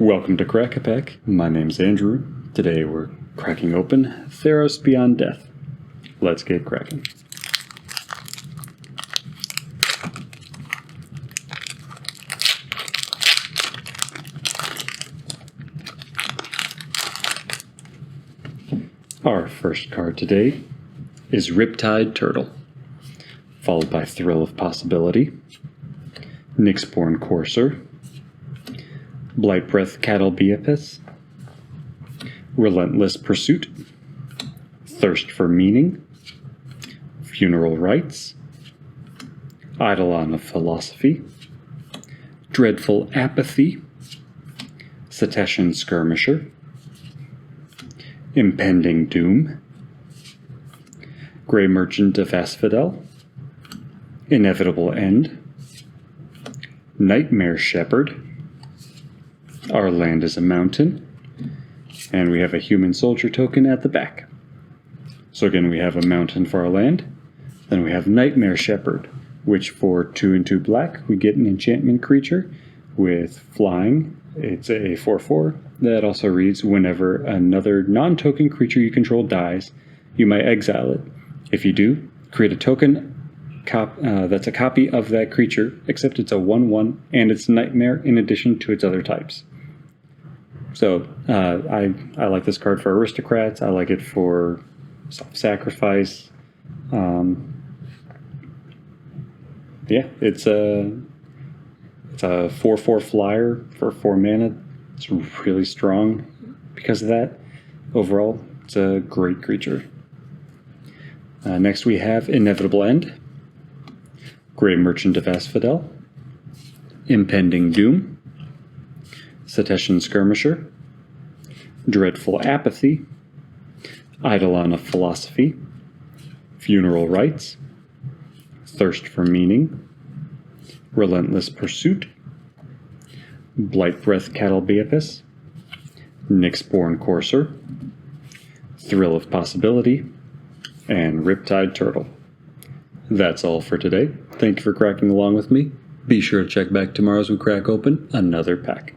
Welcome to Crack-A-Pack. My name's Andrew. Today we're cracking open Theros Beyond Death. Let's get cracking. Our first card today is Riptide Turtle, followed by Thrill of Possibility, Nyxborn Courser, Blightbreath Cattle-Beapis, Relentless Pursuit, Thirst for Meaning, Funeral Rites, Eidolon of Philosophy, Dreadful Apathy, Cetacean Skirmisher, Impending Doom, Grey Merchant of Asphodel, Inevitable End, Nightmare Shepherd, Our Land is a Mountain, and we have a human soldier token at the back. So again, we have a mountain for our land, then we have Nightmare Shepherd, which for 2 and 2 black, we get an enchantment creature with flying. It's a 4/4 that also reads, whenever another non-token creature you control dies, you may exile it. If you do, create a token that's a copy of that creature, except it's a 1/1 and it's Nightmare in addition to its other types. So I like this card for aristocrats. I like it for self-sacrifice. Yeah, it's a 4/4 flyer for 4 mana. It's really strong because of that. Overall, it's a great creature. Next we have Inevitable End, Grey Merchant of Asphodel, Impending Doom, Cetacean Skirmisher, Dreadful Apathy, Eidolon of Philosophy, Funeral Rites, Thirst for Meaning, Relentless Pursuit, Blightbreath Cattle-Beapis, Nyxborn Courser, Thrill of Possibility, and Riptide Turtle. That's all for today. Thank you for cracking along with me. Be sure to check back tomorrow as we crack open another pack.